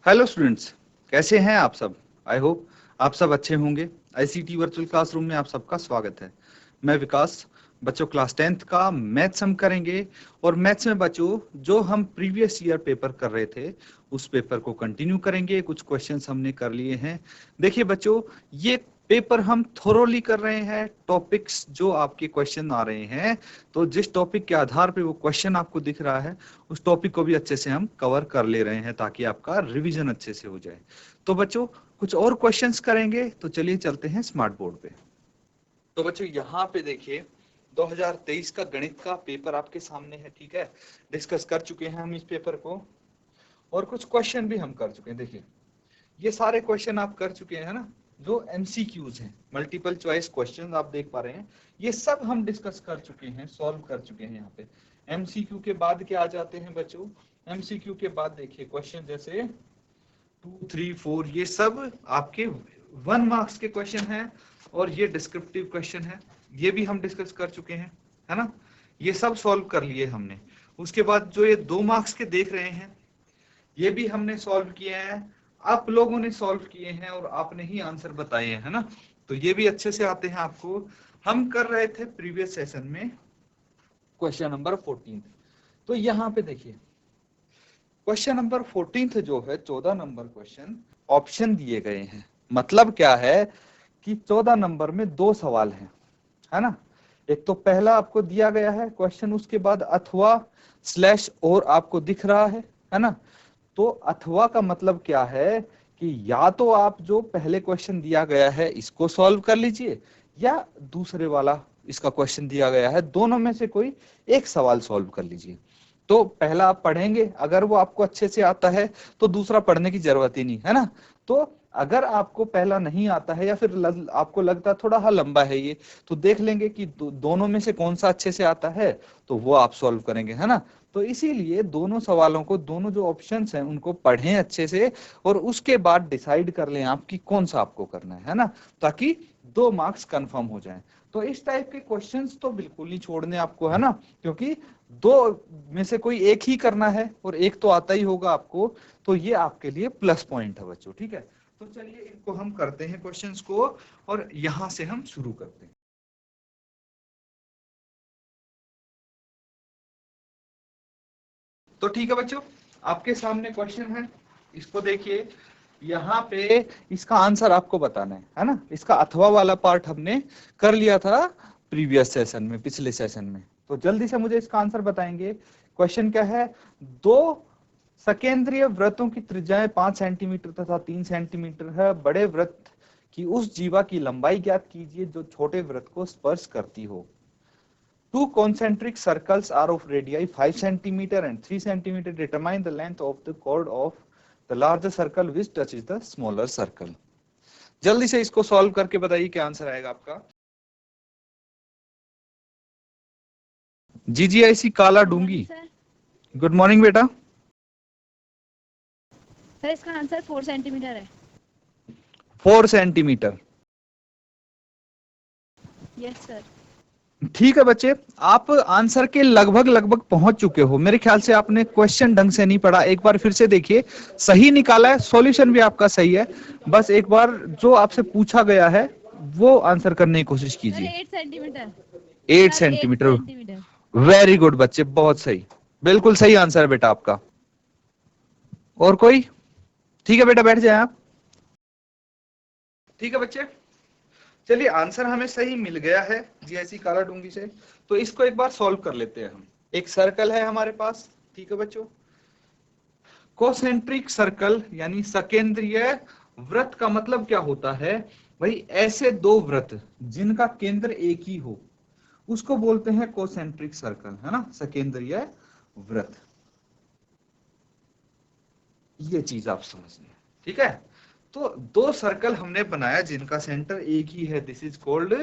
Hello students, कैसे हैं आप सब। आई होप आप सब अच्छे होंगे। आईसीटी वर्चुअल क्लासरूम में आप सबका स्वागत है। मैं विकास। बच्चों क्लास 10th का मैथ्स हम करेंगे और मैथ्स में बच्चों जो हम प्रीवियस ईयर पेपर कर रहे थे उस पेपर को कंटिन्यू करेंगे। कुछ क्वेश्चंस हमने कर लिए हैं। देखिए बच्चों, ये पेपर हम थोरोली कर रहे हैं। टॉपिक्स जो आपके क्वेश्चन आ रहे हैं, तो जिस टॉपिक के आधार पे वो क्वेश्चन आपको दिख रहा है उस टॉपिक को भी अच्छे से हम कवर कर ले रहे हैं ताकि आपका रिवीजन अच्छे से हो जाए। तो बच्चों कुछ और क्वेश्चंस करेंगे, तो चलिए चलते हैं स्मार्ट बोर्ड पे। तो बच्चों यहाँ पे देखिए 2023 का गणित का पेपर आपके सामने है, ठीक है। डिस्कस कर चुके हैं हम इस पेपर को और कुछ क्वेश्चन भी हम कर चुके हैं। देखिए ये सारे क्वेश्चन आप कर चुके हैं ना, जो एमसीक्यूज हैं, मल्टीपल चॉइस क्वेश्चन आप देख पा रहे हैं, ये सब हम डिस्कस कर चुके हैं, सॉल्व कर चुके हैं। यहाँ पे एमसीक्यू के बाद क्या आ जाते हैं बच्चों, एमसीक्यू के बाद देखिए क्वेश्चन जैसे 2, 3, 4, ये सब आपके 1 मार्क्स के क्वेश्चन हैं और ये डिस्क्रिप्टिव क्वेश्चन है, ये भी हम डिस्कस कर चुके हैं, है ना। ये सब सॉल्व कर लिए हमने। उसके बाद जो ये 2 मार्क्स के देख रहे हैं ये भी हमने सॉल्व किए हैं, आप लोगों ने सॉल्व किए हैं और आपने ही आंसर बताए हैं, है ना। तो ये भी अच्छे से आते हैं आपको। हम कर रहे थे प्रीवियस सेशन में क्वेश्चन नंबर 14। तो यहाँ पे देखिए क्वेश्चन नंबर 14 जो है 14 नंबर क्वेश्चन, ऑप्शन दिए गए हैं। मतलब क्या है कि 14 नंबर में 2 सवाल हैं, है ना। एक तो पहला आपको दिया गया है क्वेश्चन, उसके बाद अथवा स्लैश और आपको दिख रहा है ना। तो अथवा का मतलब क्या है कि या तो आप जो पहले क्वेश्चन दिया गया है इसको सॉल्व कर लीजिए या दूसरे वाला इसका क्वेश्चन दिया गया है, दोनों में से कोई एक सवाल सॉल्व कर लीजिए। तो पहला आप पढ़ेंगे, अगर वो आपको अच्छे से आता है तो दूसरा पढ़ने की जरूरत ही नहीं, है ना। तो अगर आपको पहला नहीं आता है या फिर आपको लगता है थोड़ा लंबा है ये, तो देख लेंगे कि दोनों में से कौन सा अच्छे से आता है, तो वो आप सॉल्व करेंगे, है ना। तो इसीलिए दोनों सवालों को, दोनों जो ऑप्शंस हैं उनको पढ़ें अच्छे से और उसके बाद डिसाइड कर लें आप कि कौन सा आपको करना है ना, ताकि 2 मार्क्स कंफर्म हो जाएं। तो इस टाइप के क्वेश्चंस तो बिल्कुल नहीं छोड़ने आपको, है ना, क्योंकि 2 में से कोई एक ही करना है और एक तो आता ही होगा आपको, तो ये आपके लिए प्लस पॉइंट है बच्चों, ठीक है। तो चलिए इनको हम करते हैं क्वेश्चंस को और यहां से हम शुरू करते हैं। तो ठीक है बच्चों, आपके सामने क्वेश्चन है, इसको देखिए। यहाँ पे इसका आंसर आपको बताना है ना। इसका अथवा वाला पार्ट हमने कर लिया था प्रीवियस सेशन में, पिछले सेशन में। तो जल्दी से मुझे इसका आंसर बताएंगे। क्वेश्चन क्या है, 2 सकेंद्रीय वृत्तों की त्रिज्याएं 5 सेंटीमीटर तथा 3 सेंटीमीटर है। बड़े वृत्त की उस जीवा की लंबाई ज्ञात कीजिए जो छोटे वृत्त को स्पर्श करती हो। Two concentric circles are of radii 5 centimeter and 3 centimeter. Determine the length of the chord of the larger circle which touches the smaller circle. जल्दी से इसको सॉल्व करके बताइए क्या आंसर आएगा आपका। जीजीआईसी काला डूंगी, गुड मॉर्निंग बेटा। सर इसका आंसर 4 सेंटीमीटर है। 4 सेंटीमीटर, यस सर। ठीक है बच्चे, आप आंसर के लगभग लगभग पहुंच चुके हो। मेरे ख्याल से आपने क्वेश्चन ढंग से नहीं पढ़ा, एक बार फिर से देखिए। सही निकाला है, सॉल्यूशन भी आपका सही है, बस एक बार जो आपसे पूछा गया है वो आंसर करने की कोशिश कीजिए। 8 सेंटीमीटर। 8 सेंटीमीटर, वेरी गुड बच्चे, बहुत सही, बिल्कुल सही आंसर है बेटा आपका। और कोई? ठीक है बेटा, बैठ जाए आप। ठीक है बच्चे, चलिए आंसर हमें सही मिल गया है जीआईसी काला डूंगी से। तो इसको एक बार सॉल्व कर लेते हैं हम। एक सर्कल है हमारे पास, ठीक है बच्चों। कोसेंट्रिक सर्कल यानी सकेंद्रीय वृत्त का मतलब क्या होता है भाई, ऐसे 2 वृत्त जिनका केंद्र एक ही हो उसको बोलते हैं कोसेंट्रिक सर्कल, है ना, सकेंद्रीय वृत्त। ये चीज आप समझ लें, ठीक है। तो 2 सर्कल हमने बनाया जिनका सेंटर एक ही है, this is called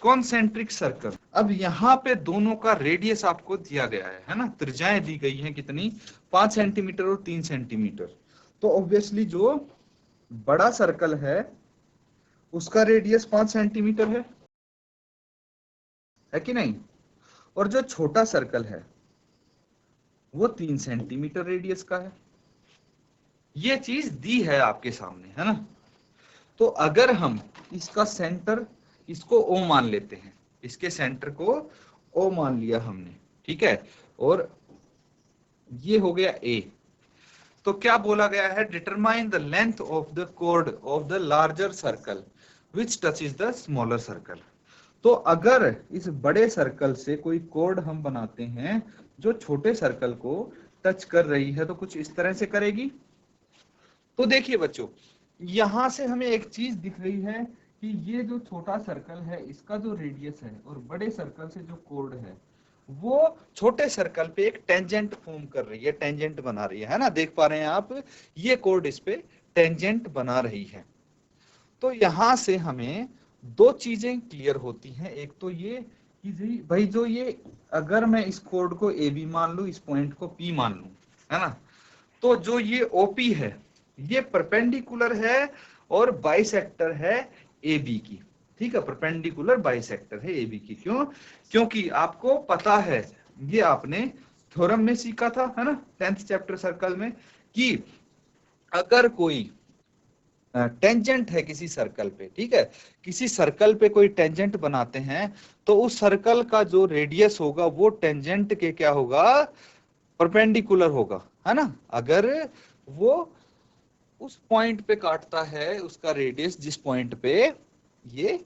concentric circle. अब यहाँ पे दोनों का रेडियस आपको दिया गया है ना, त्रिज्याएं दी गई हैं कितनी, 5 सेंटीमीटर और 3 सेंटीमीटर। तो ऑब्वियसली जो बड़ा सर्कल है उसका रेडियस 5 सेंटीमीटर है कि नहीं, और जो छोटा सर्कल है वो 3 सेंटीमीटर रेडियस का है। ये चीज दी है आपके सामने, है ना। तो अगर हम इसका सेंटर, इसको ओ मान लेते हैं, इसके सेंटर को ओ मान लिया हमने, ठीक है, और ये हो गया ए। तो क्या बोला गया है, determine the length of the code of the larger circle which touch is the smaller circle. तो अगर इस बड़े सर्कल से कोई कोड हम बनाते हैं जो छोटे सर्कल को टच कर रही है, तो कुछ इस तरह से करेगी। तो देखिए बच्चों, यहां से हमें एक चीज दिख रही है कि ये जो छोटा सर्कल है इसका जो रेडियस है, और बड़े सर्कल से जो कोड है वो छोटे सर्कल पे एक टेंजेंट फॉर्म कर रही है, टेंजेंट बना रही है ना। देख पा रहे हैं आप, ये कोड इस पे टेंजेंट बना रही है। तो यहां से हमें दो चीजें क्लियर होती हैं। एक तो ये कि भाई जो ये, अगर मैं इस कोड को ए बी मान लूं, इस पॉइंट को पी मान लूं, है ना, तो जो ये ओपी है ये परपेंडिकुलर है और बाइसेक्टर है ए बी की। ठीक है, परपेंडिकुलर बाइसेक्टर है ए बी की। क्यों? क्योंकि आपको पता है, ये आपने थ्योरम में सीखा था, है ना, 10th चैप्टर सर्कल में, कि अगर कोई टेंजेंट है किसी सर्कल पे, ठीक है, किसी सर्कल पे कोई टेंजेंट बनाते हैं, तो उस सर्कल का जो रेडियस होगा वो टेंजेंट के क्या होगा, परपेंडिकुलर होगा, है ना। अगर वो उस पॉइंट पे काटता है, उसका रेडियस जिस पॉइंट पे ये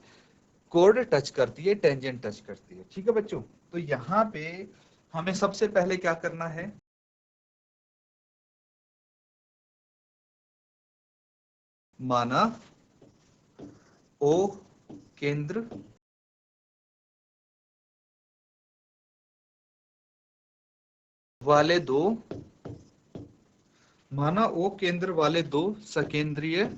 कोड टच करती है, टेंजेंट टच करती है। ठीक है बच्चों, तो यहाँ पे हमें सबसे पहले क्या करना है, माना ओ केंद्र वाले दो, माना ओ केंद्र वाले दो सकेंद्रीय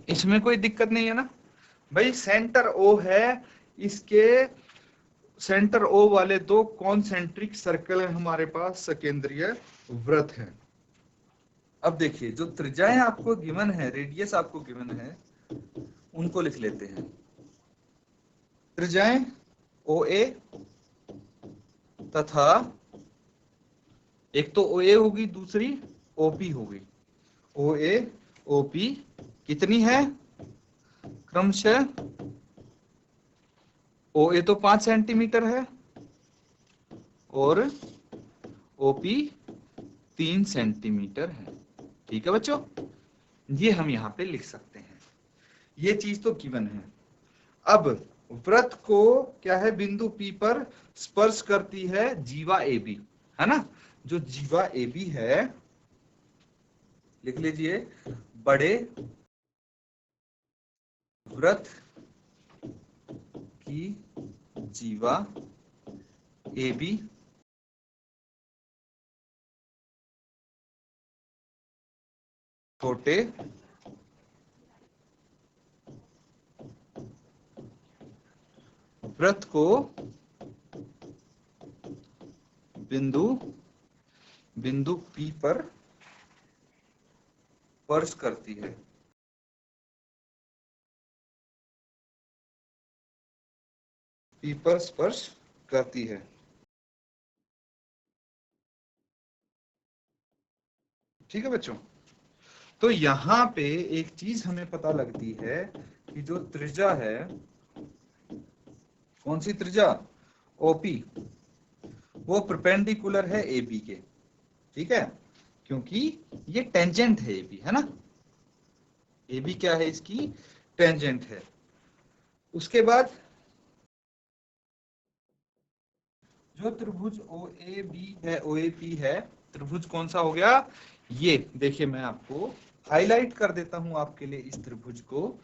इसमें कोई दिक्कत नहीं है ना भाई। सेंटर ओ है, इसके सेंटर ओ वाले दो कॉन्सेंट्रिक सर्कल है हमारे पास, सकेंद्रीय वृत्त है। अब देखिए, जो त्रिज्याएं आपको गिवन है, रेडियस आपको गिवन है, उनको लिख लेते हैं। त्रिज्याएं ओ ए तथा एक तो ओ ए होगी, दूसरी ओपी होगी। ओ ए ओपी कितनी है, क्रमशः ओ ए तो 5 सेंटीमीटर है और ओपी 3 सेंटीमीटर है। ठीक है बच्चों, ये हम यहाँ पे लिख सकते हैं, ये चीज तो गिवन है। अब वृत्त को क्या है, बिंदु P पर स्पर्श करती है जीवा AB, है ना। जो जीवा AB है, लिख लीजिए, बड़े वृत्त की जीवा AB छोटे वृत्त को बिंदु P पर स्पर्श करती है। P पर स्पर्श करती है। ठीक है बच्चों, तो यहाँ पे एक चीज हमें पता लगती है कि जो त्रिज्या है, कौन सी त्रिज्या, ओपी, वो परपेंडिकुलर है एबी के। ठीक है, क्योंकि ये टेंजेंट है एबी, है ना। एबी क्या है, इसकी टेंजेंट है। उसके बाद जो त्रिभुज ओ ए बी है, ओ ए पी है, त्रिभुज कौन सा हो गया, ये देखिए, मैं आपको हाईलाइट कर देता हूं आपके लिए इस त्रिभुज को,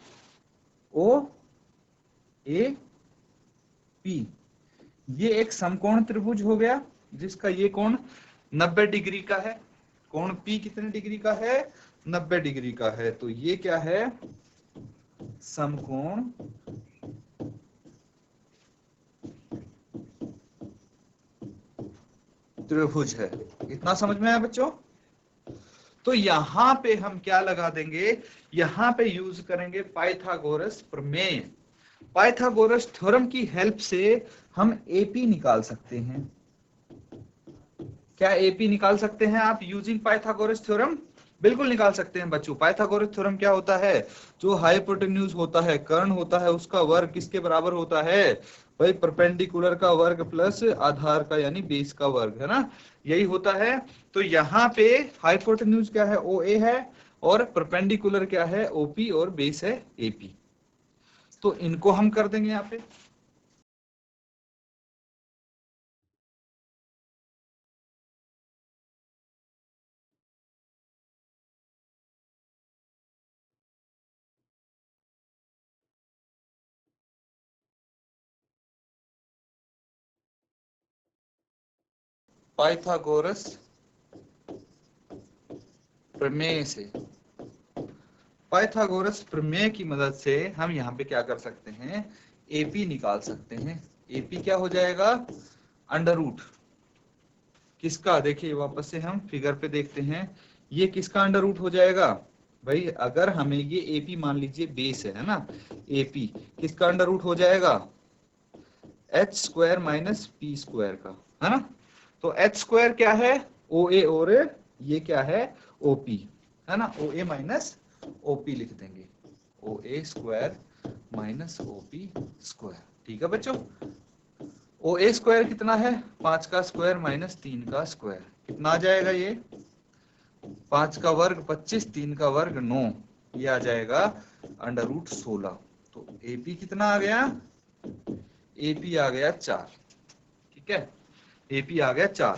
ओ ए पी। ये एक समकोण त्रिभुज हो गया, जिसका ये कोण 90 डिग्री का है। कोण P कितने डिग्री का है, 90 डिग्री का है। तो ये क्या है, समकोण त्रिभुज है। इतना समझ में आया बच्चों। तो यहां पे हम क्या लगा देंगे, यहां पे यूज करेंगे पाइथागोरस प्रमेय। पाइथागोरस थ्योरम की हेल्प से हम एपी निकाल सकते हैं। क्या एपी निकाल सकते हैं आप यूजिंग पाइथागोरस थ्योरम? बिल्कुल निकाल सकते हैं बच्चों। पाइथागोरस थ्योरम क्या होता है, जो हाइपोटेन्यूज होता है, कर्ण होता है, उसका वर्ग किसके बराबर होता है भाई, परपेंडिकुलर का वर्ग प्लस आधार का यानी बेस का वर्ग, है ना, यही होता है। तो यहाँ पे हाइपोटेन्यूज क्या है, ओ ए है, और परपेंडिकुलर क्या है, ओपी, और बेस है एपी। तो इनको हम कर देंगे यहाँ पे। पाइथागोरस प्रमेय से, पाइथागोरस प्रमेय की मदद से हम यहाँ पे क्या कर सकते हैं, एपी निकाल सकते हैं। एपी क्या हो जाएगा, अंडर रूट किसका, देखिए वापस से हम फिगर पे देखते हैं, ये किसका अंडर रूट हो जाएगा भाई, अगर हमें ये एपी मान लीजिए बेस है ना, एपी किसका अंडर रूट हो जाएगा, H square minus P square का, है ना। तो एच स्क्वायर क्या है, ओ ए, और ये क्या है, ओपी, है ना, ओ ए माइनस ओपी लिख देंगे, ओ ए स्क्वायर माइनस ओपी स्क्वायर। ठीक है बच्चों, ओ ए स्क्वायर कितना है, 5 का स्क्वायर माइनस 3 का स्क्वायर, कितना आ जाएगा ये, 5 का वर्ग 25, 3 का वर्ग 9, ये आ जाएगा अंडर रूट 16। तो एपी कितना आ गया, एपी आ गया 4। ठीक है, एपी आ गया 4।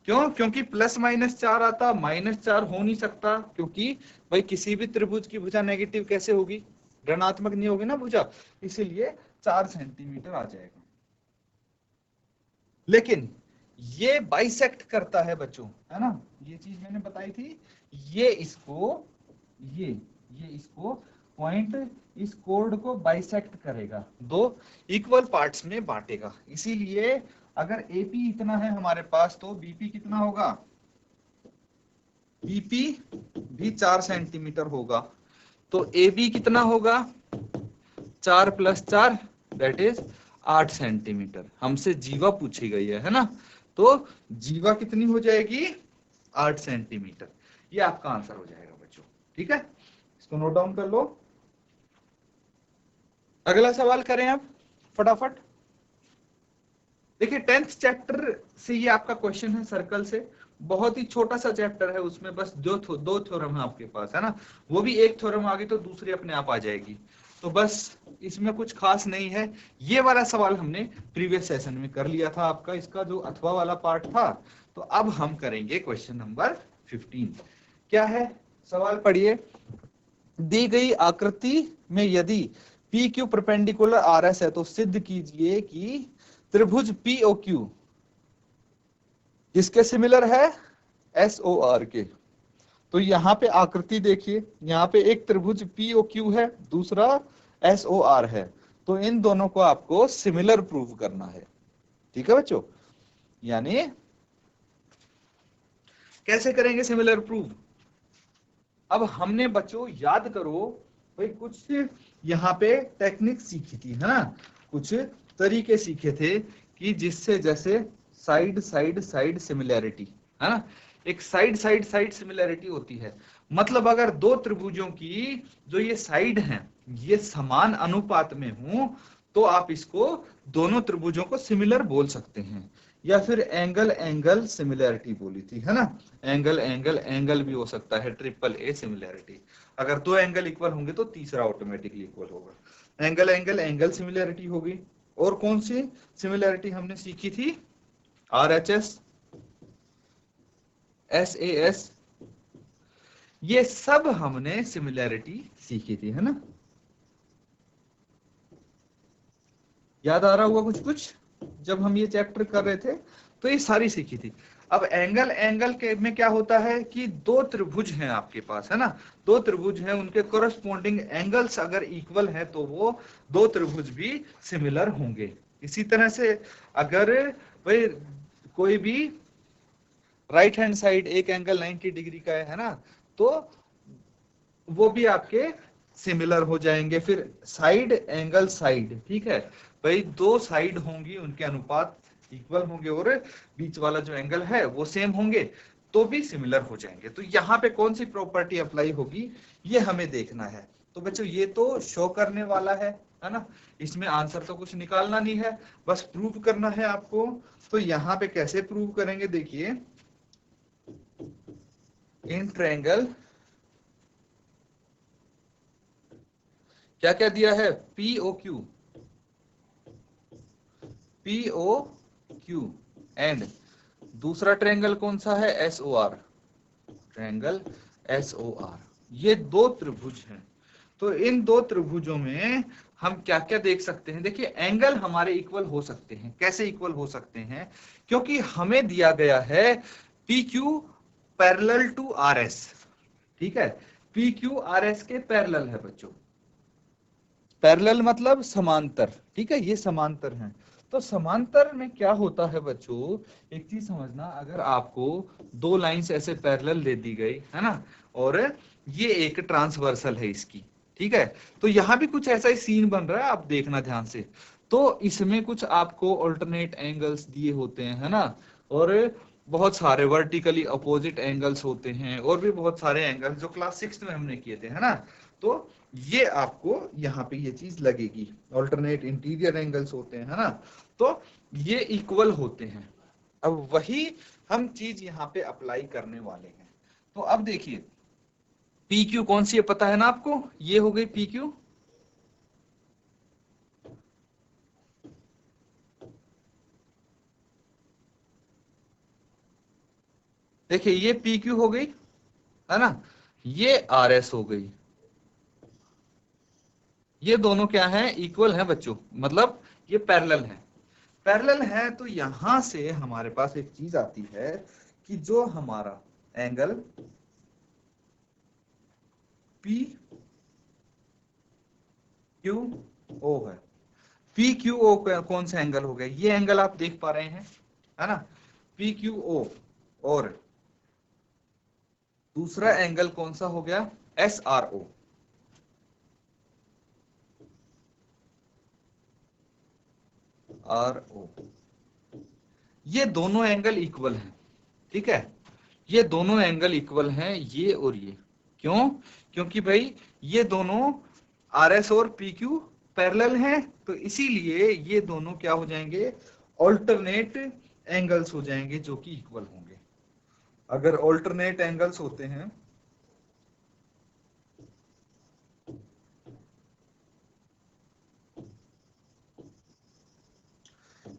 क्यों, क्योंकि प्लस माइनस 4 आता, -4 हो नहीं सकता, क्योंकि भाई किसी भी त्रिभुज की भुजा नेगेटिव कैसे होगी, ऋणात्मक नहीं होगी ना भुजा, इसीलिए 4 सेंटीमीटर आ जाएगा। लेकिन ये बाइसेक्ट करता है बच्चों, है ना, ये चीज मैंने बताई थी, ये इसको, ये इसको पॉइंट, इस कोड को बाइसेक्ट करेगा, दो इक्वल पार्ट्स में बांटेगा। इसीलिए अगर एपी इतना है हमारे पास, तो बीपी कितना होगा, बीपी भी 4 सेंटीमीटर होगा। तो ए बी कितना होगा, 4 + 4 दैट इज 8 सेंटीमीटर। हमसे जीवा पूछी गई है ना, तो जीवा कितनी हो जाएगी, 8 सेंटीमीटर। ये आपका आंसर हो जाएगा बच्चों। ठीक है, इसको नोट डाउन कर लो। अगला सवाल करें अब फटाफट। देखिए 10th चैप्टर से ये आपका क्वेश्चन है, सर्कल से, बहुत ही छोटा सा चैप्टर है, उसमें बस दो थ्योरम है आपके पास, है ना, वो भी एक थ्योरम आ गई तो दूसरी अपने आप आ जाएगी, तो बस इसमें कुछ खास नहीं है। ये वाला सवाल हमने प्रीवियस सेशन में कर लिया था आपका, इसका जो अथवा वाला पार्ट था। तो अब हम करेंगे क्वेश्चन नंबर 15। क्या है सवाल, पढ़िए। दी गई आकृति में यदि P Q perpendicular R S है, तो सिद्ध कीजिए कि त्रिभुज पी ओ क्यू किसके सिमिलर है, एस ओ आर के। तो यहाँ पे आकृति देखिए, यहाँ पे एक त्रिभुज पी ओ क्यू है, दूसरा एस ओ आर है, तो इन दोनों को आपको सिमिलर प्रूव करना है। ठीक है बच्चों, यानी कैसे करेंगे सिमिलर प्रूव। अब हमने बच्चों याद करो भाई, कुछ यहाँ पे टेक्निक सीखी थी, है ना, कुछ तरीके सीखे थे कि जिससे, जैसे साइड साइड साइड सिमिलैरिटी, है ना, एक साइड साइड साइड सिमिलैरिटी होती है। मतलब अगर दो त्रिभुजों की जो ये साइड हैं, ये समान अनुपात में हो, तो आप इसको दोनों त्रिभुजों को सिमिलर बोल सकते हैं। या फिर एंगल एंगल सिमिलैरिटी बोली थी, है ना, एंगल एंगल एंगल भी हो सकता है, ट्रिपल ए सिमिलैरिटी। अगर दो एंगल इक्वल होंगे तो तीसरा ऑटोमेटिकली इक्वल होगा। एंगल एंगल एंगल सिमिलैरिटी होगी। और कौन सी सिमिलैरिटी हमने सीखी थी, R H S, S A S, ये सब हमने सिमिलैरिटी सीखी थी, है ना, याद आ रहा होगा कुछ कुछ जब हम ये चैप्टर कर रहे थे, तो ये सारी सीखी थी। अब एंगल एंगल के में क्या होता है कि दो त्रिभुज हैं आपके पास, है ना, दो त्रिभुज हैं, उनके कोरस्पोंडिंग एंगल्स अगर इक्वल है तो वो दो त्रिभुज भी सिमिलर होंगे। इसी तरह से अगर भाई कोई भी राइट हैंड साइड एक एंगल 90 डिग्री का है ना, तो वो भी आपके सिमिलर हो जाएंगे। फिर साइड एंगल साइड, ठीक है भाई, दो साइड होंगी उनके अनुपात इक्वल होंगे और बीच वाला जो एंगल है वो सेम होंगे, तो भी सिमिलर हो जाएंगे। तो यहाँ पे कौन सी प्रॉपर्टी अप्लाई होगी ये हमें देखना है। तो बच्चों ये तो शो करने वाला है ना, इसमें आंसर तो कुछ निकालना नहीं है, बस प्रूव करना है आपको। तो यहाँ पे कैसे प्रूव करेंगे, देखिए इन ट्रायंगल क्या क्या दिया है, POQ, POQ एंड दूसरा ट्रायंगल कौन सा है, SOR, ट्रायंगल SOR। ये दो त्रिभुज हैं। तो इन दो त्रिभुजों में हम क्या क्या देख सकते हैं, देखिए एंगल हमारे इक्वल हो सकते हैं। कैसे इक्वल हो सकते हैं, क्योंकि हमें दिया गया है PQ पैरेलल टू RS, ठीक है, PQ RS के पैरेलल है बच्चों। पैरेलल मतलब समांतर, ठीक है, ये समांतर हैं। तो समांतर में क्या होता है बच्चों, एक चीज समझना, अगर आपको दो लाइंस ऐसे पैरेलल दे दी गई है ना, और ये एक ट्रांसवर्सल है इसकी, ठीक है, तो यहाँ भी कुछ ऐसा ही सीन बन रहा है, आप देखना ध्यान से। तो इसमें कुछ आपको ऑल्टरनेट एंगल्स दिए होते हैं, है ना, और बहुत सारे वर्टिकली अपोजिट एंगल्स होते हैं, और भी बहुत सारे एंगल्स जो क्लास 6 में हमने किए थे, है ना। तो ये आपको यहाँ पे ये चीज लगेगी, ऑल्टरनेट इंटीरियर एंगल्स होते हैं, है ना, तो ये इक्वल होते हैं। अब वही हम चीज यहाँ पे अप्लाई करने वाले हैं। तो अब देखिए PQ कौन सी है पता है ना आपको, ये हो गई PQ, देखिए ये PQ हो गई, है ना, ये RS हो गई। ये दोनों क्या है, इक्वल है बच्चों, मतलब ये पैरेलल है। पैरेलल है तो यहां से हमारे पास एक चीज आती है कि जो हमारा एंगल PQO है, PQO कौन सा एंगल हो गया, ये एंगल आप देख पा रहे हैं, है ना, PQO, और दूसरा एंगल कौन सा हो गया, SRO। RO, ये दोनों एंगल इक्वल हैं, ठीक है, ये दोनों एंगल इक्वल हैं, ये और ये। क्यों, क्योंकि भाई ये दोनों RS और PQ पैरेलल हैं, तो इसीलिए ये दोनों क्या हो जाएंगे, ऑल्टरनेट एंगल्स हो जाएंगे जो कि इक्वल होंगे। अगर ऑल्टरनेट एंगल्स होते हैं,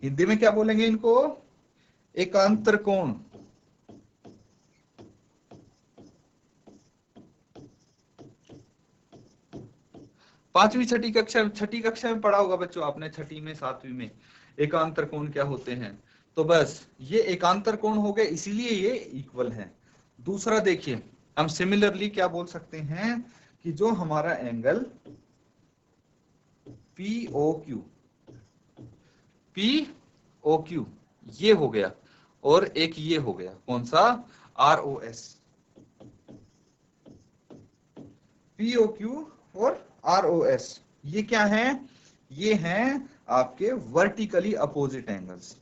हिंदी में क्या बोलेंगे इनको, एकांतर कोण। छठी कक्षा में पढ़ा होगा बच्चों आपने, छठी में, सातवीं में, एकांतर कोण क्या होते हैं। तो बस ये एकांतर कोण हो गए, इसीलिए ये इक्वल है। दूसरा देखिए, हम सिमिलरली क्या बोल सकते हैं कि जो हमारा एंगल POQ, POQ ये हो गया, और एक ये हो गया, कौन सा, ROS। POQ और ROS ये क्या है, ये हैं आपके vertically opposite angles,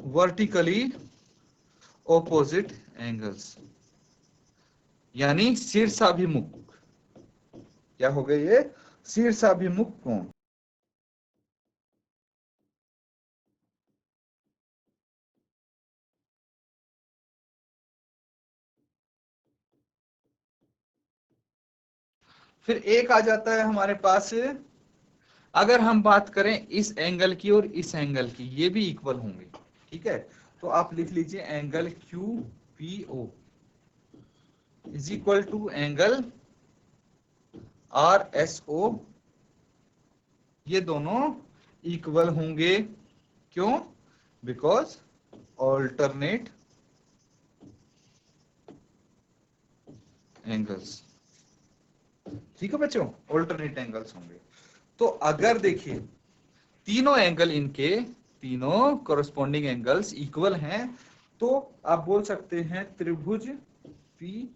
vertically opposite angles, यानी शीर्षाभिमुख। क्या हो गए ये, शीर्षाभिमुख कोण। फिर एक आ जाता है हमारे पास, अगर हम बात करें इस एंगल की और इस एंगल की, ये भी इक्वल होंगे, ठीक है, तो आप लिख लीजिए angle QPO is equal to angle RSO, ये दोनों इक्वल होंगे। क्यों, बिकॉज ऑल्टरनेट एंगल्स, ठीक है बच्चों, ऑल्टरनेट एंगल्स होंगे। तो अगर देखिए तीनों एंगल इनके तीनों कोरस्पॉन्डिंग एंगल्स इक्वल हैं, तो आप बोल सकते हैं त्रिभुज POQ,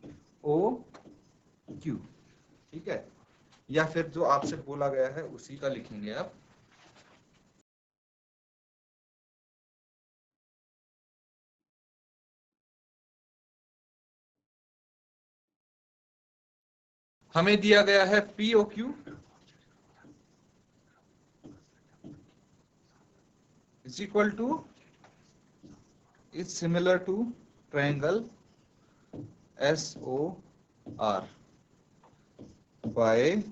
ठीक है। या फिर जो आपसे बोला गया है उसी का लिखेंगे आप। हमें दिया गया है POQ is equal to is similar to triangle SOR by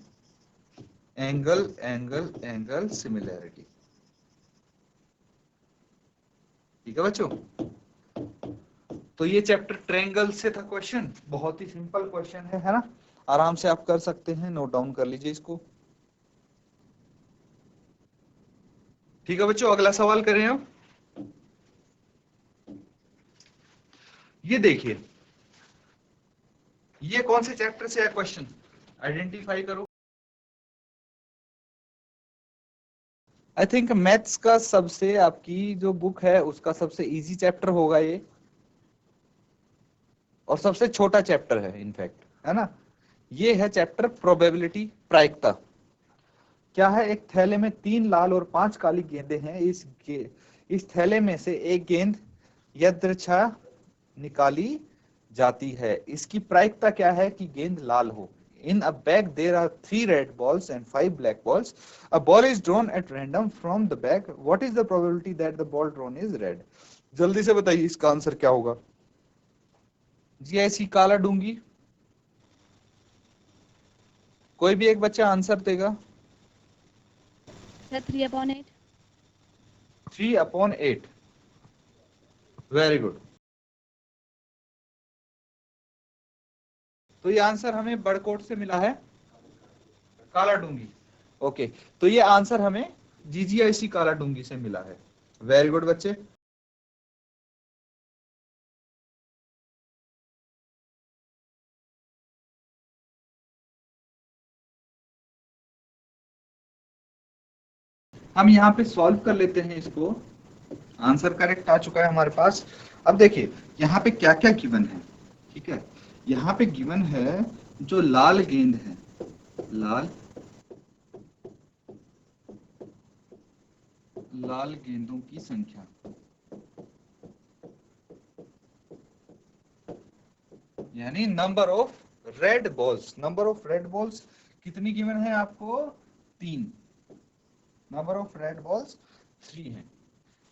angle similarity, ठीक है बच्चों। तो ये चैप्टर ट्रायंगल से था क्वेश्चन, बहुत ही सिंपल क्वेश्चन है ना, आराम से आप कर सकते हैं, नोट डाउन कर लीजिए इसको। ठीक है बच्चों, अगला सवाल करें अब। ये देखिए, ये कौन से चैप्टर से है क्वेश्चन, आइडेंटिफाई करो। आई थिंक मैथ्स का सबसे, आपकी जो बुक है उसका सबसे इजी चैप्टर होगा ये, और सबसे छोटा चैप्टर है इनफैक्ट, है ना। ये है चैप्टर प्रोबेबिलिटी, प्रायिकता। क्या है, एक थैले में 3 लाल और 5 काली गेंदें हैं। इस थैले में से एक गेंद यदृच्छा निकाली जाती है। इसकी प्रायिकता क्या है कि गेंद लाल हो। In a bag there are 3 red balls and 5 black balls. A ball is drawn at random from the bag. What is the probability that the ball drawn is red. जल्दी से बताइए इसका आंसर क्या होगा जी। ऐसी काला डूंगी, कोई भी एक बच्चा आंसर देगा। सर 3/8। 3/8, very good. तो ये आंसर हमें बड़कोट से मिला है, काला डूंगी। ओके, तो ये आंसर हमें GGIC काला डूंगी से मिला है। वेरी गुड बच्चे। हम यहाँ पे सॉल्व कर लेते हैं इसको। आंसर करेक्ट आ चुका है हमारे पास। अब देखिए यहाँ पे क्या क्या गिवन है, ठीक है। यहाँ पे गिवन है जो लाल गेंद है, लाल गेंदों की संख्या, यानी number of red balls. Number of red balls कितनी गिवन है आपको, 3। नंबर ऑफ रेड बॉल्स 3 है।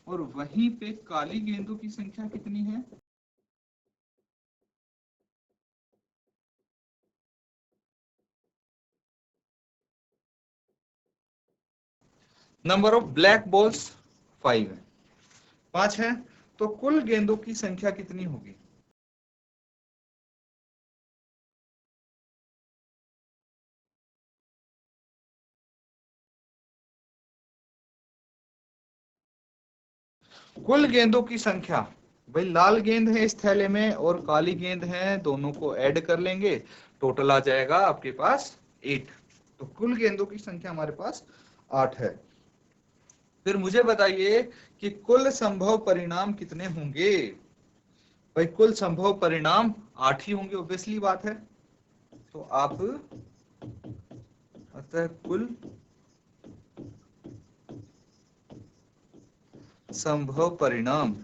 और वहीं पे काली गेंदों की संख्या कितनी है, नंबर ऑफ ब्लैक बॉल्स 5 है, 5 है। तो कुल गेंदों की संख्या कितनी होगी, कुल गेंदों की संख्या। भाई लाल गेंद है इस थैले में और काली गेंद है, दोनों को ऐड कर लेंगे, टोटल आ जाएगा आपके पास 8। तो कुल गेंदों की संख्या हमारे पास 8 है। फिर मुझे बताइए कि कुल संभव परिणाम कितने होंगे। भाई कुल संभव परिणाम 8 ही होंगे, ऑब्वियसली बात है। तो आप अतः कुल संभव परिणाम,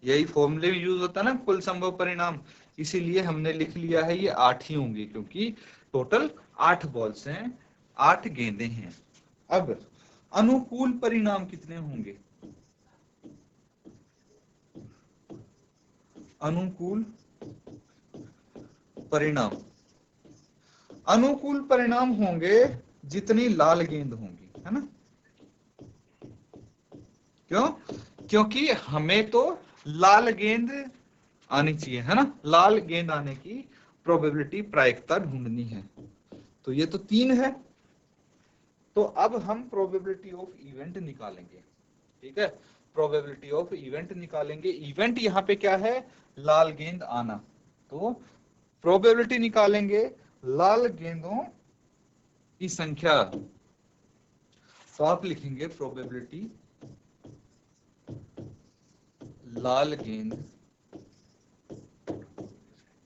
यही फॉर्मूले यूज होता है ना, कुल संभव परिणाम, इसीलिए हमने लिख लिया है ये 8 ही होंगे, क्योंकि टोटल 8 बॉल्स हैं, 8 गेंदें हैं। अब अनुकूल परिणाम कितने होंगे, अनुकूल परिणाम, अनुकूल परिणाम होंगे जितनी लाल गेंद होंगी, है ना। क्यों, क्योंकि हमें तो लाल गेंद आनी चाहिए, है ना, लाल गेंद आने की प्रोबेबिलिटी, प्रायिकता ढूंढनी है। तो ये तो 3 है। तो अब हम प्रोबेबिलिटी ऑफ इवेंट निकालेंगे, ठीक है। प्रोबेबिलिटी ऑफ इवेंट निकालेंगे। इवेंट यहाँ पे क्या है, लाल गेंद आना। तो प्रोबेबिलिटी निकालेंगे लाल गेंदों की संख्या। तो आप लिखेंगे प्रोबेबिलिटी लाल गेंद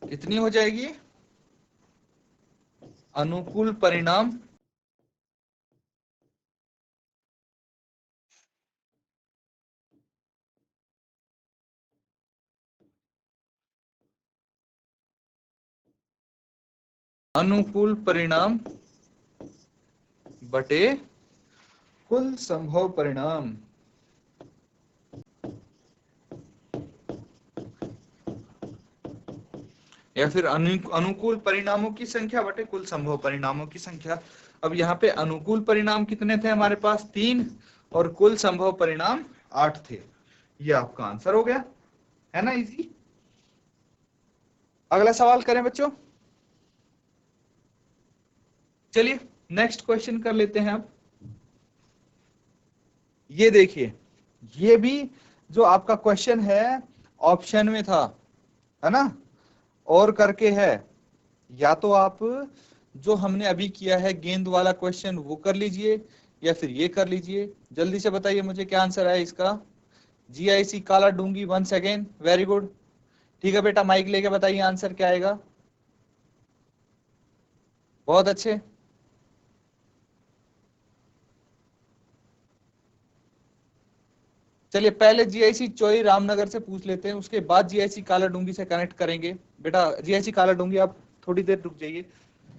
कितनी हो जाएगी? अनुकूल परिणाम अनुकूल परिणाम बटे कुल संभव परिणाम। या फिर अनुकूल परिणामों की संख्या बटे कुल संभव परिणामों की संख्या। अब यहाँ पे अनुकूल परिणाम कितने थे हमारे पास? 3, और कुल संभव परिणाम 8 थे। ये आपका आंसर हो गया, है ना? इजी। अगला सवाल करें बच्चों। चलिए नेक्स्ट क्वेश्चन कर लेते हैं। अब ये देखिए, ये भी जो आपका क्वेश्चन है ऑप्शन में था, है ना, और करके है। या तो आप जो हमने अभी किया है गेंद वाला क्वेश्चन वो कर लीजिए, या फिर ये कर लीजिए। जल्दी से बताइए मुझे क्या आंसर है इसका। GIC काला डूंगी, वंस अगेन, वेरी गुड। ठीक है बेटा, माइक लेके बताइए आंसर क्या आएगा। बहुत अच्छे। चलिए पहले GIC चोई रामनगर से पूछ लेते हैं, उसके बाद GIC काला डूंगी से कनेक्ट करेंगे। बेटा GIC काला डूंगी आप थोड़ी देर रुक जाइए।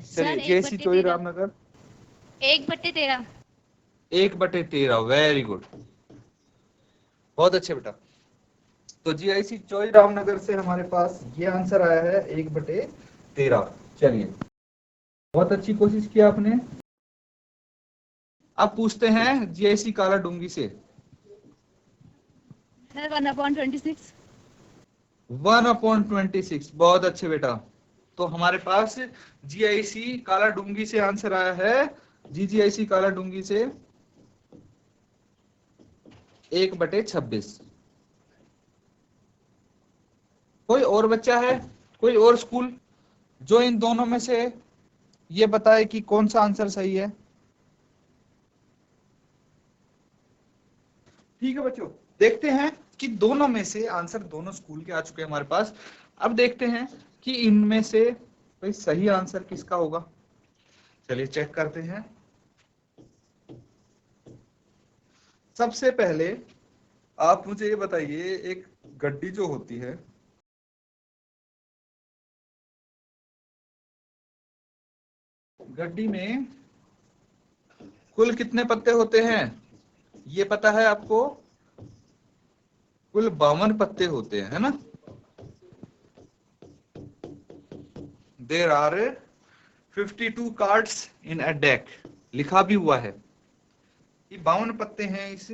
चलिए GIC चोई रामनगर 1/13। 1/13, वेरी गुड, बहुत अच्छे बेटा। तो GIC चोई रामनगर से हमारे पास ये आंसर आया है 1/13। चलिए बहुत अच्छी कोशिश की आपने। अब पूछते हैं GIC काला डूंगी से। सर 1/26। 1/26, बहुत अच्छे बेटा। तो हमारे पास GIC काला डूंगी से आंसर आया है, GIC काला डूंगी से 1/26। कोई और बच्चा है, कोई और स्कूल जो इन दोनों में से ये बताए कि कौन सा आंसर सही है? ठीक है बच्चों, देखते हैं कि दोनों में से आंसर दोनों स्कूल के आ चुके हैं हमारे पास। अब देखते हैं कि इनमें से भाई सही आंसर किसका होगा। चलिए चेक करते हैं। सबसे पहले आप मुझे ये बताइए, एक गड्डी जो होती है, गड्डी में कुल कितने पत्ते होते हैं? ये पता है आपको? कुल 52 पत्ते होते हैं, है ना? There are 52 cards in a deck, लिखा भी हुआ है। ये 52 पत्ते हैं इस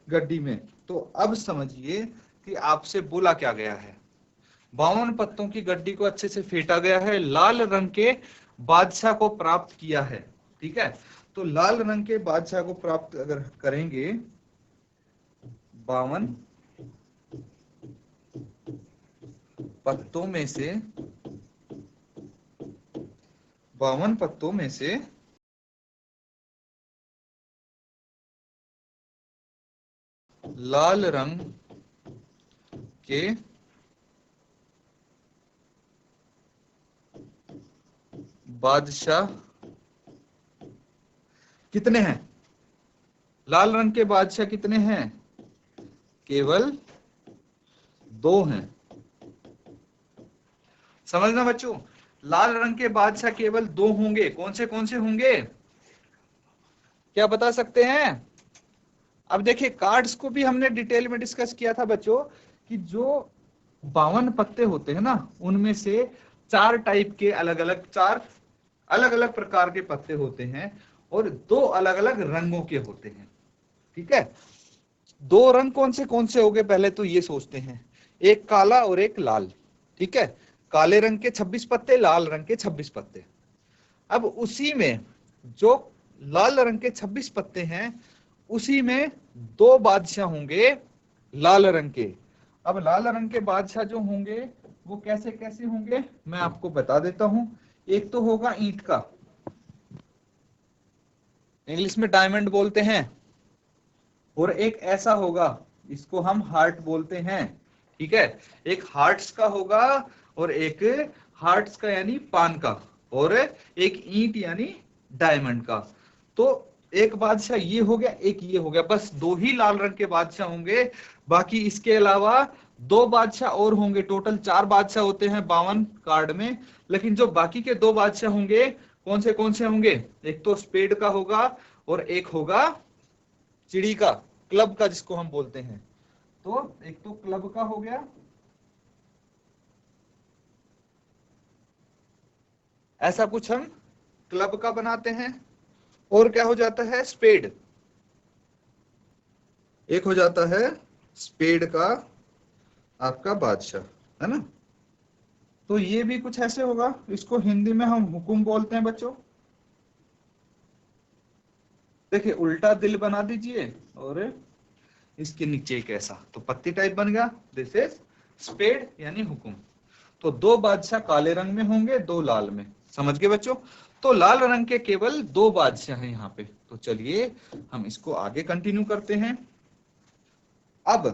गड्डी में। तो अब समझिए कि आपसे बोला क्या गया है। 52 पत्तों की गड्डी को अच्छे से फेंटा गया है, लाल रंग के बादशाह को प्राप्त किया है। ठीक है, तो लाल रंग के बादशाह को प्राप्त अगर करेंगे, 52 पत्तों में से 52 पत्तों में से लाल रंग के बादशाह कितने हैं? लाल रंग के बादशाह कितने हैं? केवल 2 हैं। समझना बच्चों, लाल रंग के बादशाह केवल 2 होंगे। कौन से होंगे, क्या बता सकते हैं? अब देखिए कार्ड्स को भी हमने डिटेल में डिस्कस किया था बच्चों, कि जो 52 पत्ते होते हैं ना, उनमें से 4 टाइप के अलग अलग 4 अलग अलग प्रकार के पत्ते होते हैं, और 2 अलग अलग रंगों के होते हैं। ठीक है, 2 रंग कौन से हो गए पहले तो ये सोचते हैं, एक काला और एक लाल। ठीक है, काले रंग के 26 पत्ते, लाल रंग के 26 पत्ते। अब उसी में जो लाल रंग के 26 पत्ते हैं, उसी में 2 बादशाह होंगे लाल रंग के। अब लाल रंग के बादशाह जो होंगे वो कैसे कैसे होंगे मैं आपको बता देता हूं। एक तो होगा ईंट का, इंग्लिश में डायमंड बोलते हैं, और एक ऐसा होगा, इसको हम हार्ट बोलते हैं। ठीक है, एक हार्ट्स का होगा और एक हार्ट्स का यानी पान का, और एक ईंट यानी डायमंड का। तो एक बादशाह ये हो गया, एक ये हो गया, बस दो ही लाल रंग के बादशाह होंगे। बाकी इसके अलावा दो बादशाह और होंगे, टोटल 4 बादशाह होते हैं 52 कार्ड में। लेकिन जो बाकी के 2 बादशाह होंगे कौन से होंगे, एक तो स्पेड का होगा और एक होगा चिड़ी का, क्लब का जिसको हम बोलते हैं। तो एक तो क्लब का हो गया, ऐसा कुछ हम क्लब का बनाते हैं। और क्या हो जाता है, स्पेड, एक हो जाता है स्पेड का आपका बादशाह, है ना। तो ये भी कुछ ऐसे होगा, इसको हिंदी में हम हुकुम बोलते हैं बच्चों। देखिए उल्टा दिल बना दीजिए और इसके नीचे एक ऐसा, तो पत्ती टाइप बन गया, दिस इज स्पेड यानी हुकुम। तो 2 बादशाह काले रंग में होंगे, 2 लाल में, समझ गए बच्चों। तो लाल रंग के केवल 2 बादशाह हैं यहाँ पे। तो चलिए हम इसको आगे कंटिन्यू करते हैं। अब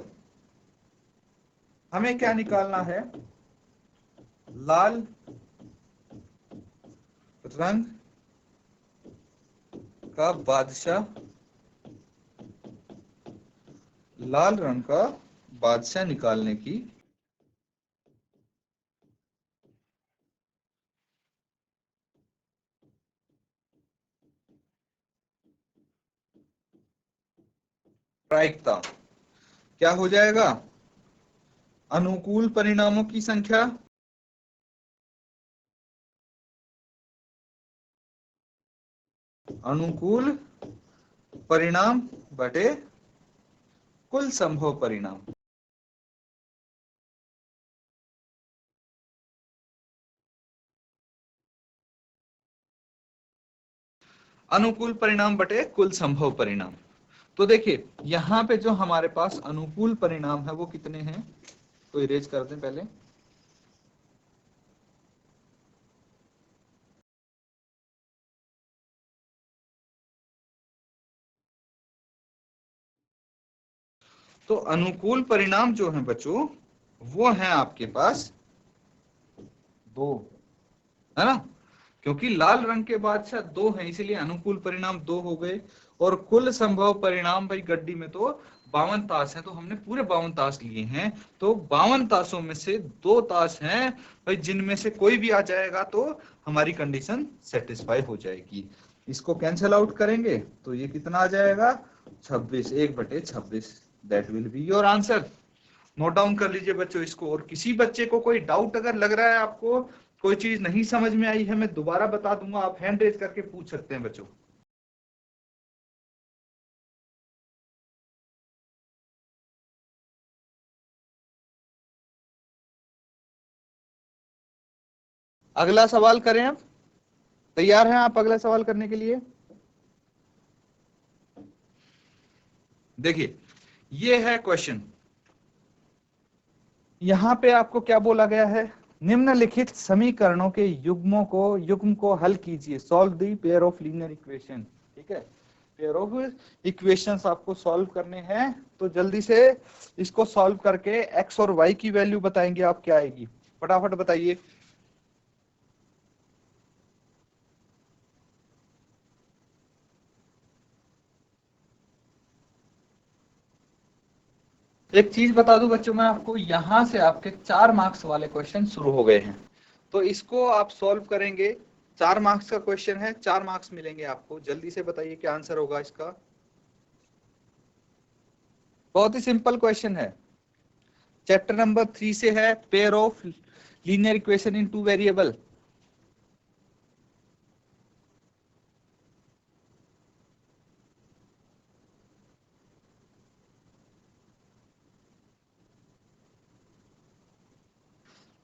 हमें क्या निकालना है, लाल रंग का बादशाह, लाल रंग का बादशाह निकालने की प्रायिकता क्या हो जाएगा, अनुकूल परिणामों की संख्या अनुकूल परिणाम बटे कुल संभव परिणाम। अनुकूल परिणाम बटे कुल संभव परिणाम। तो देखिए यहां पे जो हमारे पास अनुकूल परिणाम है वो कितने हैं, तो इरेज कर दें पहले। तो अनुकूल परिणाम जो है बच्चों वो है आपके पास 2, है ना। क्योंकि लाल रंग के बादशाह 2 हैं इसलिए अनुकूल परिणाम 2 हो गए। और कुल संभव परिणाम भाई गड्डी में तो 52 ताश है, तो हमने पूरे 52 ताश लिए हैं। तो 52 ताशों में से 2 ताश हैं भाई, जिनमें से कोई भी आ जाएगा तो हमारी कंडीशन सेटिस्फाई हो जाएगी। इसको कैंसिल आउट करेंगे तो ये कितना आ जाएगा, 26, 1/26। That will be your answer. Note down कर लीजिए बच्चों इसको। और किसी बच्चे को कोई डाउट अगर लग रहा है, आपको कोई चीज नहीं समझ में आई है, मैं दोबारा बता दूंगा, आप हैंड रेज करके पूछ सकते हैं बच्चों। अगला सवाल करें अब, तैयार हैं आप अगला सवाल करने के लिए। देखिए ये है क्वेश्चन, यहां पे आपको क्या बोला गया है, निम्नलिखित समीकरणों के युग्म को हल कीजिए, solve the pair of linear equation. ठीक है, पेयर ऑफ इक्वेशंस आपको सॉल्व करने हैं। तो जल्दी से इसको सॉल्व करके एक्स और वाई की वैल्यू बताएंगे आप क्या आएगी, फटाफट बताइए। एक चीज बता दूं बच्चों मैं आपको, यहां से आपके 4 मार्क्स वाले क्वेश्चन शुरू हो गए हैं। तो इसको आप सॉल्व करेंगे, 4 मार्क्स का क्वेश्चन है, 4 मार्क्स मिलेंगे आपको। जल्दी से बताइए क्या आंसर होगा इसका। बहुत ही सिंपल क्वेश्चन है, चैप्टर नंबर 3 से है, pair of linear equation in 2 variable.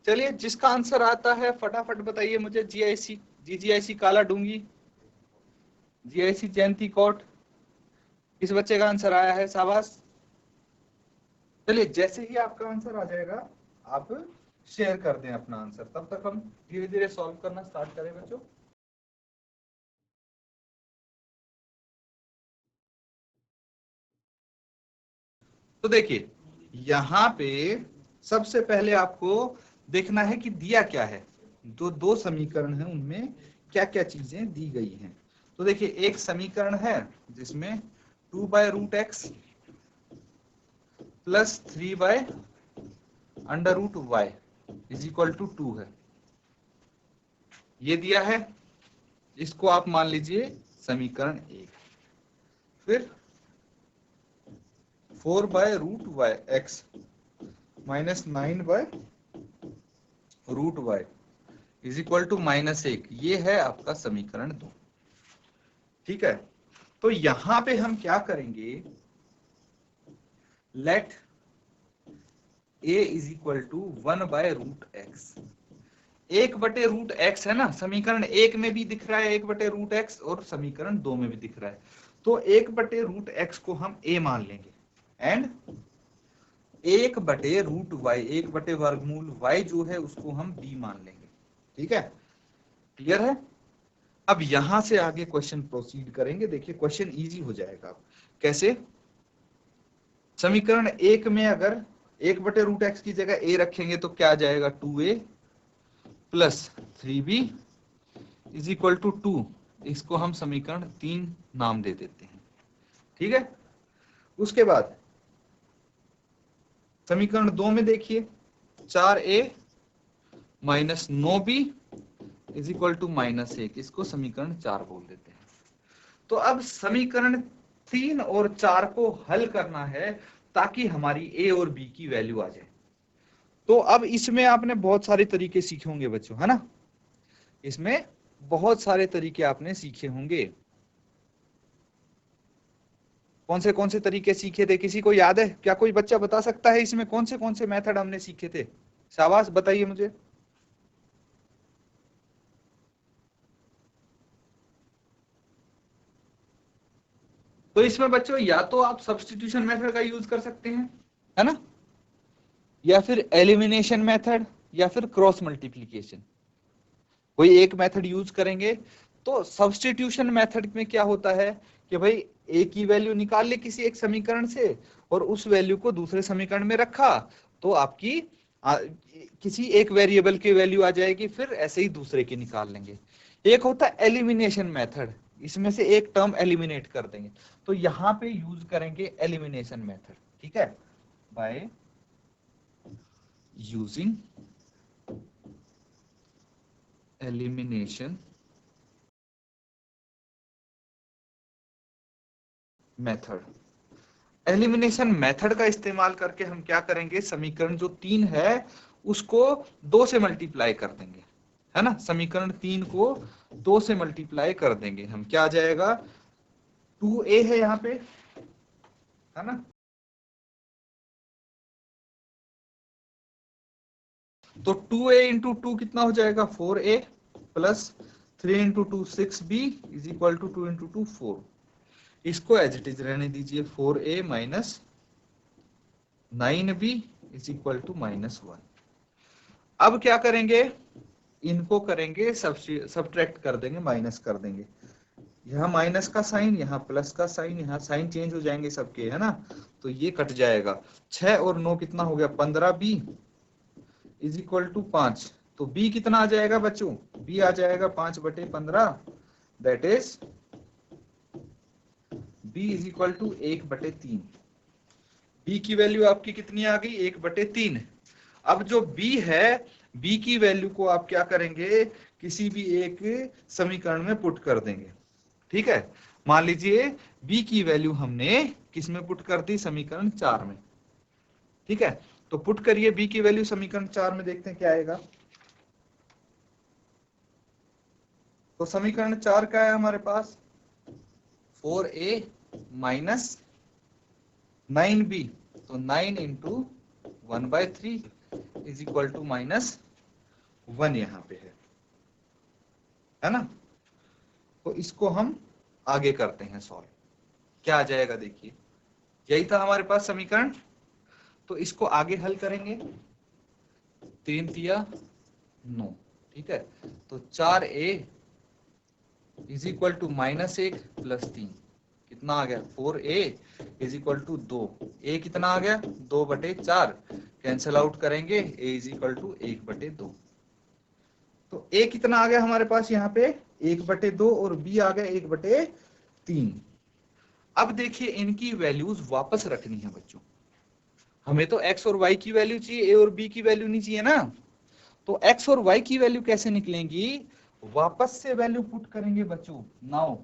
चलिए जिसका आंसर आता है फटाफट बताइए मुझे। जीआईसी, जीजीआईसी काला डूंगी, जीआईसी जयंती कोट, किस बच्चे का आंसर आया है, शाबाश। चलिए जैसे ही आपका आंसर आ जाएगा आप शेयर कर दें अपना आंसर, तब तक हम धीरे धीरे सॉल्व करना स्टार्ट करें बच्चों। तो देखिए यहां पे सबसे पहले आपको देखना है कि दिया क्या है, जो दो समीकरण है उनमें क्या क्या चीजें दी गई हैं। तो देखिए एक समीकरण है जिसमें 2/√x plus 3/√y is equal to 2 है, ये दिया है, इसको आप मान लीजिए समीकरण 1। फिर 4/√x minus 9/√y is equal to -1, ये है आपका समीकरण 2। ठीक है, तो यहां पे हम क्या करेंगे, let a is equal to 1/√x, 1/√x है ना, समीकरण 1 में भी दिख रहा है 1/√x और समीकरण 2 में भी दिख रहा है, तो 1/√x को हम a मान लेंगे एंड 1/√y 1/वर्गमूल y जो है उसको हम b मान लेंगे। ठीक है, क्लियर है। अब यहां से आगे क्वेश्चन प्रोसीड करेंगे। देखिए क्वेश्चन इजी हो जाएगा। कैसे, समीकरण 1 में अगर 1/√x की जगह a रखेंगे तो क्या आ जाएगा, 2a plus 3b is equal to 2, इसको हम समीकरण 3 नाम दे देते हैं। ठीक है, उसके बाद समीकरण 2 में देखिए 4a minus 9b is equal to -1, इसको समीकरण 4 बोल देते हैं। तो अब समीकरण 3 और 4 को हल करना है ताकि हमारी a और b की वैल्यू आ जाए। तो अब इसमें आपने बहुत सारे तरीके सीखे होंगे बच्चों, है ना, इसमें बहुत सारे तरीके आपने सीखे होंगे। कौन से तरीके सीखे थे, किसी को याद है क्या, कोई बच्चा बता सकता है इसमें कौन से मेथड हमने सीखे थे? शाबाश, बताइए मुझे। तो इसमें बच्चों या तो आप सब्स्टिट्यूशन मेथड का यूज कर सकते हैं, है ना, या फिर एलिमिनेशन मेथड, या फिर क्रॉस मल्टीप्लीकेशन, कोई एक मेथड यूज करेंगे। तो सब्स्टिट्यूशन मेथड में क्या होता है कि भाई a की वैल्यू निकाल ले किसी एक समीकरण से और उस वैल्यू को दूसरे समीकरण में रखा तो आपकी किसी एक वेरिएबल की वैल्यू आ जाएगी, फिर ऐसे ही दूसरे की निकाल लेंगे। एक होता है एलिमिनेशन मेथड, इसमें से एक टर्म एलिमिनेट कर देंगे, तो यहां पे यूज करेंगे एलिमिनेशन मेथड। ठीक है, by using elimination method. Elimination method का इस्तेमाल करके हम क्या करेंगे, समीकरण जो 3 है उसको 2 से मल्टीप्लाई कर देंगे, है ना, समीकरण 3 को 2 से मल्टीप्लाई कर देंगे हम, क्या आ जाएगा, 2a है यहाँ पे, है ना, तो 2a इंटू 2 कितना हो जाएगा, 4a plus 3 into 2 6b is equal to 2 into 2 4, इसको एज इट इज रहने दीजिए, 4a minus 9b is equal to -1। अब क्या करेंगे, इनको करेंगे सब्ट्रैक्ट कर देंगे, माइनस कर देंगे, यहाँ माइनस का साइन, यहाँ प्लस का साइन, यहाँ साइन चेंज हो जाएंगे सबके, है ना, तो ये कट जाएगा। 6 और 9 कितना हो गया, 15b इज इक्वल टू 5, तो b कितना आ जाएगा बच्चों, b आ जाएगा 5/15, that is b is equal to 1/3। b की वैल्यू आपकी कितनी आ गई, 1/3। अब जो b है, b की वैल्यू को आप क्या करेंगे, किसी भी एक समीकरण में पुट कर देंगे। ठीक है, मान लीजिए b की वैल्यू हमने किस में पुट कर दी, समीकरण 4 में। ठीक है, तो पुट करिए b की वैल्यू समीकरण 4 में, देखते हैं क्या आएगा। तो समीकरण 4 का है हमारे पास 4a माइनस 9b, तो 9 इंटू 1/3 इज इक्वल टू -1 यहाँ पे है ना। तो इसको हम आगे करते हैं सॉल्व, क्या आ जाएगा, देखिए यही था हमारे पास समीकरण, तो इसको आगे हल करेंगे, 3 तिया 9, ठीक है, तो 4a is equal to -1 plus 3 कितना आ गया, 4a is equal to 2, a कितना आ गया, 2/4 कैंसल आउट करेंगे, ए इज इक्वल टू 1/2। तो ए कितना आ गया हमारे पास यहाँ पे 1/2 और बी आ गया 1/3। अब देखिए इनकी वैल्यूज वापस रखनी है बच्चों। हमें तो x और y की वैल्यू चाहिए, a और b की वैल्यू नहीं चाहिए ना। तो x और y की वैल्यू कैसे निकलेंगी, वापस से वैल्यू पुट करेंगे बच्चों नाउ।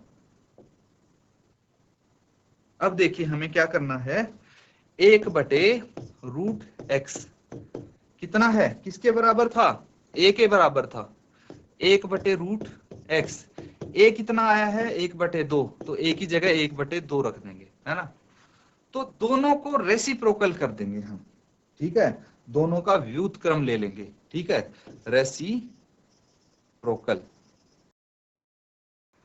अब देखिए हमें क्या करना है, 1/√x कितना है, किसके बराबर था, a के बराबर था, 1/√x। a कितना आया है 1/2, तो a की जगह 1/2 रख देंगे, है ना। तो दोनों को रेसिप्रोकल कर देंगे हम, ठीक है, दोनों का व्युत्क्रम ले लेंगे, ठीक है, रेसिप्रोकल।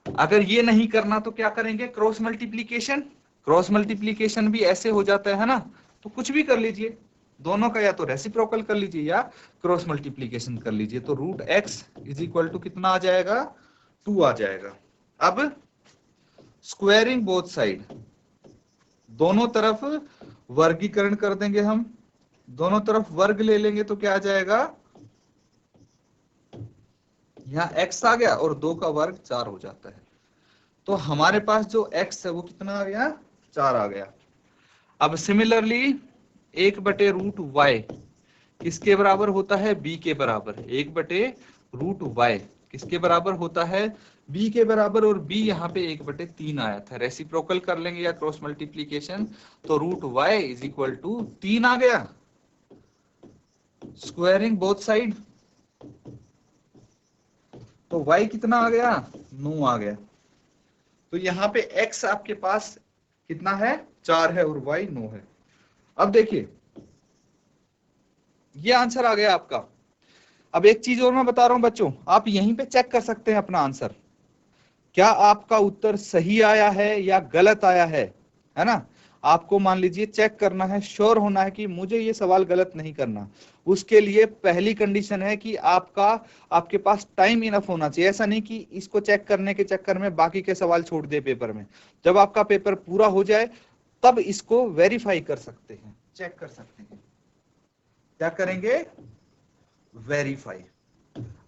अगर ये नहीं करना तो क्या करेंगे, क्रॉस मल्टीप्लीकेशन। क्रॉस मल्टीप्लीकेशन भी ऐसे हो जाता है ना, तो कुछ भी कर लीजिए, दोनों का या तो रेसिप्रोकल कर लीजिए या क्रॉस मल्टीप्लीकेशन कर लीजिए। तो √x इज इक्वल टू कितना आ जाएगा, 2 आ जाएगा। अब स्क्वायरिंग बोथ साइड, दोनों तरफ वर्गीकरण कर देंगे हम, दोनों तरफ वर्ग ले लेंगे तो क्या आ जाएगा, यहाँ x आ गया और 2 का वर्ग 4 हो जाता है। तो हमारे पास जो x है वो कितना आ गया, 4 आ गया। अब सिमिलरली 1/√y किसके बराबर होता है, b के बराबर। 1/√y किसके बराबर होता है, b के बराबर, और b यहाँ पे 1/3 आया था। रेसिप्रोकल कर लेंगे या क्रॉस मल्टीप्लीकेशन, तो √y इज इक्वल टू 3 आ गया। स्क्वायरिंग बोथ साइड, तो y कितना आ गया, 9 आ गया। तो यहाँ पे x आपके पास कितना है, 4 है, और y 9 है। अब देखिए ये आंसर आ गया आपका। अब एक चीज और मैं बता रहा हूं बच्चों, आप यहीं पे चेक कर सकते हैं अपना आंसर, क्या आपका उत्तर सही आया है या गलत आया है ना। आपको मान लीजिए चेक करना है, श्योर होना है कि मुझे ये सवाल गलत नहीं करना। उसके लिए पहली कंडीशन है कि आपके पास टाइम इनफ होना चाहिए। ऐसा नहीं कि इसको चेक करने के चक्कर में बाकी के सवाल छोड़ दे पेपर में। जब आपका पेपर पूरा हो जाए तब इसको वेरीफाई कर सकते हैं, चेक कर सकते हैं। क्या करेंगे, वेरीफाई।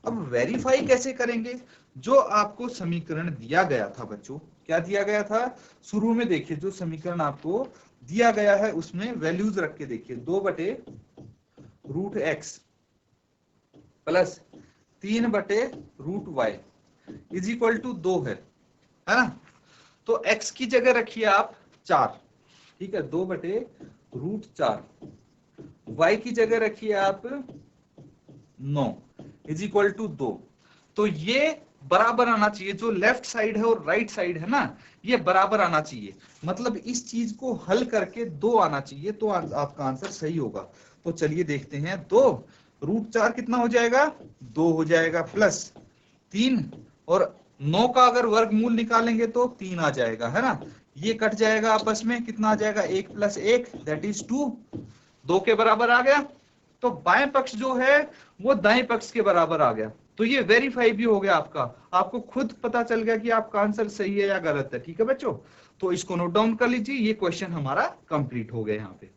अब वेरीफाई कैसे करेंगे, जो आपको समीकरण दिया गया था बच्चों, क्या दिया गया था शुरू में, देखिए जो समीकरण आपको दिया गया है उसमें वैल्यूज रख के देखिए, 2/√x plus 3/√y is equal to 2 है ना। तो x की जगह रखिए आप 4, ठीक है, 2/√4। y की जगह रखिए आप 9 इज इक्वल टू 2। तो ये बराबर आना चाहिए, जो लेफ्ट साइड है और राइट साइड है ना, ये बराबर आना चाहिए। मतलब इस चीज को हल करके 2 आना चाहिए, तो आपका आंसर सही होगा। तो चलिए देखते हैं, 2√4 कितना हो जाएगा, 2 हो जाएगा, प्लस 3, और 9 का अगर वर्गमूल निकालेंगे तो 3 आ जाएगा, है ना। ये कट जाएगा आपस में, कितना आ जाएगा, 1 + 1 दैट इज 2, 2 के बराबर आ गया। तो बाएं पक्ष जो है वो दाएं पक्ष के बराबर आ गया। तो ये वेरीफाई भी हो गया आपका, आपको खुद पता चल गया कि आपका आंसर सही है या गलत है, ठीक है बच्चों। तो इसको नोट डाउन कर लीजिए, ये क्वेश्चन हमारा कंप्लीट हो गया यहाँ पे।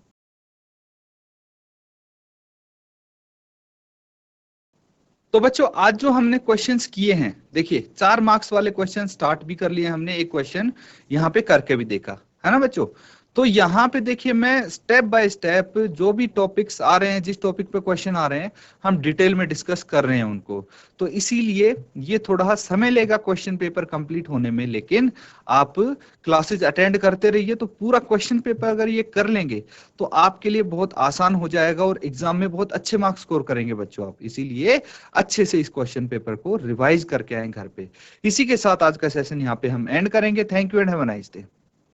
तो बच्चों आज जो हमने क्वेश्चंस किए हैं, देखिए 4 मार्क्स वाले क्वेश्चन स्टार्ट भी कर लिए हमने, एक क्वेश्चन यहाँ पे करके भी देखा, है ना बच्चों। तो यहाँ पे देखिए मैं स्टेप बाय स्टेप जो भी टॉपिक्स आ रहे हैं, जिस टॉपिक पे क्वेश्चन आ रहे हैं, हम डिटेल में डिस्कस कर रहे हैं उनको। तो इसीलिए ये थोड़ा समय लेगा क्वेश्चन पेपर कंप्लीट होने में, लेकिन आप क्लासेज अटेंड करते रहिए तो पूरा क्वेश्चन पेपर अगर ये कर लेंगे तो आपके लिए बहुत आसान हो जाएगा और एग्जाम में बहुत अच्छे मार्क्स स्कोर करेंगे बच्चों आप। इसीलिए अच्छे से इस क्वेश्चन पेपर को रिवाइज करके आए घर पे। इसी के साथ आज का सेशन यहाँ पे हम एंड करेंगे। Thank you and have a nice day.